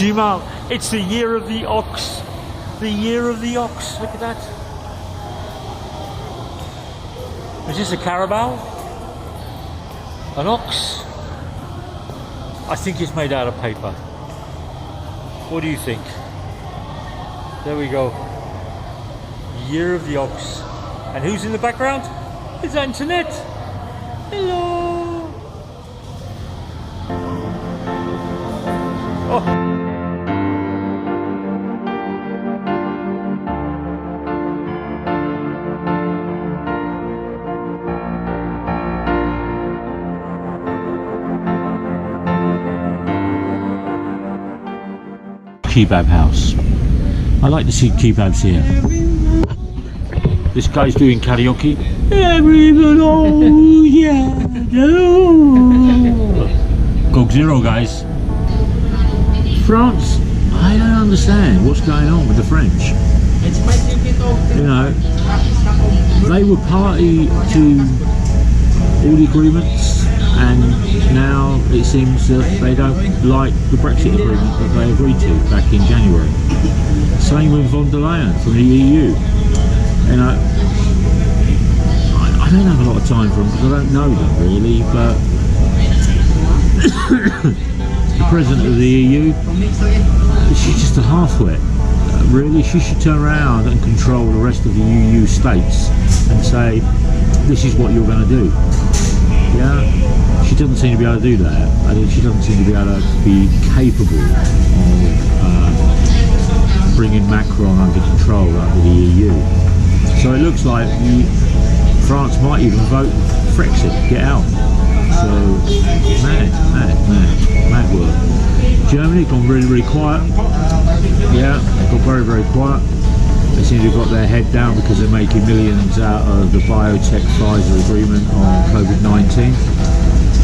Jimal, it's the year of the ox. The year of the ox. Look at that. Is this a carabao? An ox? I think it's made out of paper. What do you think? There we go. Year of the ox. And who's in the background? It's Antoinette. Hello. Oh. Kebab house. I like to see kebabs here. This guy's doing karaoke. Everybody, oh yeah, no. Coke Zero, guys. France, I don't understand what's going on with the French. You know, they were party to all the agreements, and now it seems that they don't like the Brexit agreement that they agreed to back in January. Same with von der Leyen from the EU. You know, I don't have a lot of time for them because I don't know them really, but the president of the EU, she's just a half-wit. Really, she should turn around and control the rest of the EU states and say, this is what you're going to do. Yeah, she doesn't seem to be able to do that. I think she doesn't seem to be able to be capable of bringing Macron under control under the EU. So it looks like France might even vote Brexit, get out. So mad work. Germany gone really, really quiet. Yeah, got very, very quiet. They seem to have got their head down because they're making millions out of the biotech Pfizer agreement on COVID-19,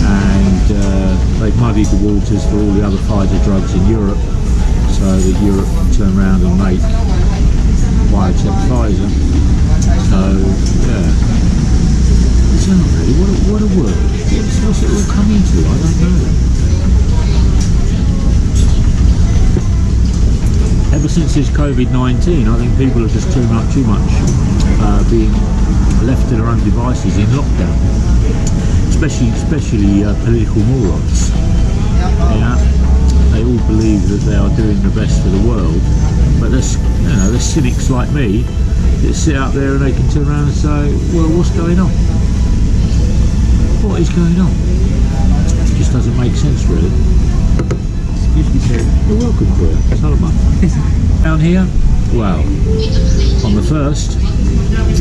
and they've muddied the waters for all the other Pfizer drugs in Europe, so that Europe can turn around and make biotech Pfizer. So yeah, so really, what a world. What's it all coming to? I don't know. Ever since this COVID-19, I think people are just too much being left to their own devices in lockdown, especially political morons. Yeah, they all believe that they are doing the best for the world, but there's cynics like me that sit out there and they can turn around and say, well, what's going on? What is going on? It just doesn't make sense, really. You're welcome for it. Salama. Down here, well, on the 1st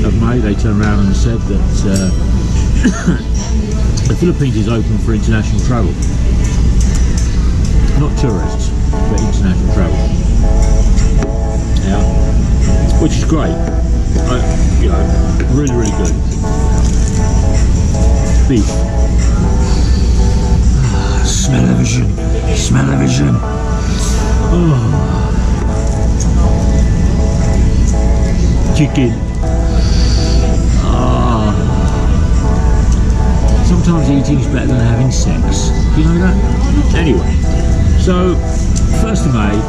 of May they turned around and said that the Philippines is open for international travel. Not tourists, but international travel. Yeah, which is great. You know, really, really good. Beef. Smell-o-vision. Smell-o-vision. Oh. Chicken. Oh. Sometimes eating is better than having sex. You know that? Anyway, so 1st of May,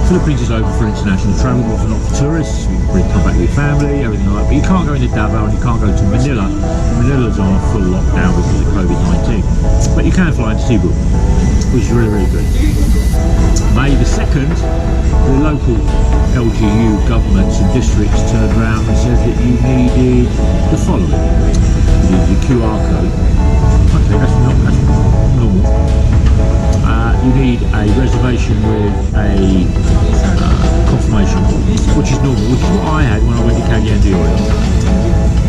Philippines is open for international travel, but not for tourists. You can come back with your family, everything like that. But you can't go into Davao and you can't go to Manila. Manila's on a full lockdown because of COVID-19. But you can fly into Cebu, which is really, really good. May the 2nd, the local LGU governments and districts turned around and said that you needed the following. You need the QR code. Okay, that's normal. You need a reservation with a confirmation, which is normal, which is what I had when I went to Cagayan.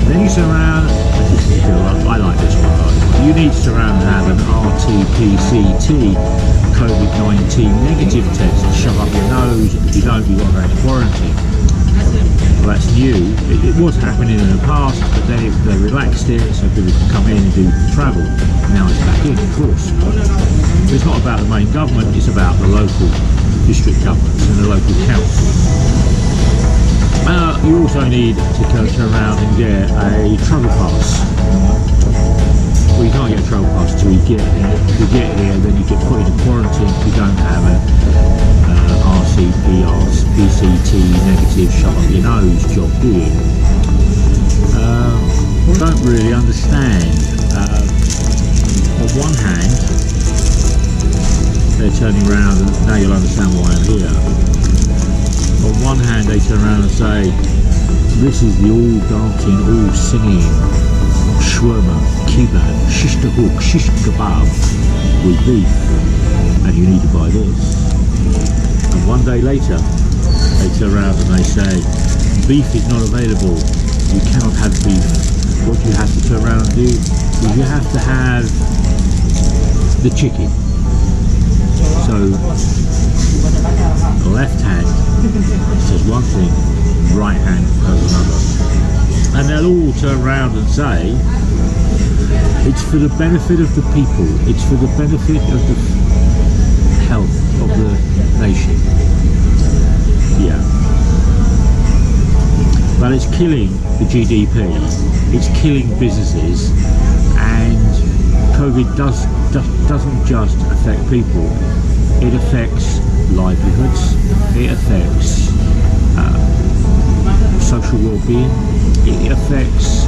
Then you turn around, I like this one. You need to turn around and have an RT-PCR COVID-19 negative test to shove up your nose. If you don't, you've got to go into quarantine. Well, that's new. It was happening in the past, but then they relaxed it so people can come in and do travel. Now it's back in, of course. It's not about the main government, it's about the local district governments and the local council. You also need to turn around and get a travel pass. Well, you can't get a travel pass until you get here. If you get here, then you get put into quarantine if you don't have a PCT negative, shut up your nose job, do you? Don't really understand. On one hand, they're turning around, and now you'll understand why I'm here. On one hand, they turn around and say, this is the all dancing, all singing shawarma, kebab, shish kebab, shish kebab with beef, and you need to buy this. And one day later, they turn around and they say, beef is not available, you cannot have beef. What you have to turn around and do is you have to have the chicken. So, left hand says one thing, right hand does another. And they'll all turn around and say, it's for the benefit of the people, it's for the benefit of the health of the nation. Yeah. But it's killing the GDP, it's killing businesses, and COVID doesn't just affect people, it affects livelihoods, it affects social well-being, it affects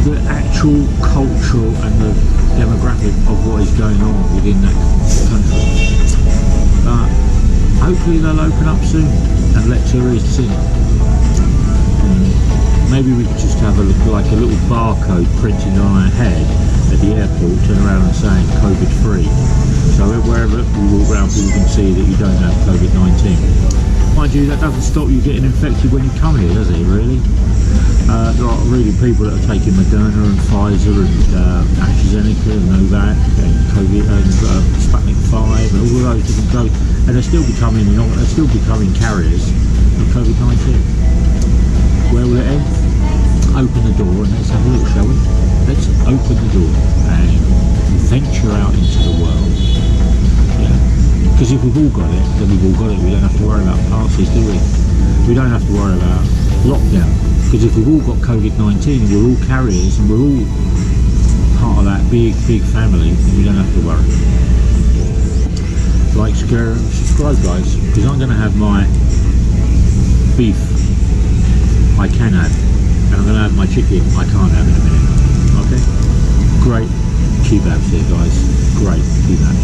the actual cultural and the demographic of what is going on within that country. But hopefully they'll open up soon and let tourists in. Maybe we could just have a look, like a little barcode printed on our head at the airport, turn around and saying COVID free. So wherever we walk around, people can see that you don't have COVID-19. Mind you, that doesn't stop you getting infected when you come here, does it, really? There are really people that are taking Moderna and Pfizer and AstraZeneca and Novak and COVID and Sputnik 5 and all of those different drugs, and they're still becoming carriers of COVID-19. Where will it end? Open the door and let's have a look, shall we? Let's open the door and venture out into the world. Yeah. Because if we've all got it, then we've all got it. We don't have to worry about passes, do we? We don't have to worry about lockdown. Because if we've all got COVID-19 and we're all carriers and we're all part of that big family, then we don't have to worry. Like, share, and subscribe, guys, because I'm going to have my beef I can have, and I'm going to have my chicken I can't have in a minute. Okay? Great kebabs here, guys. Great kebabs.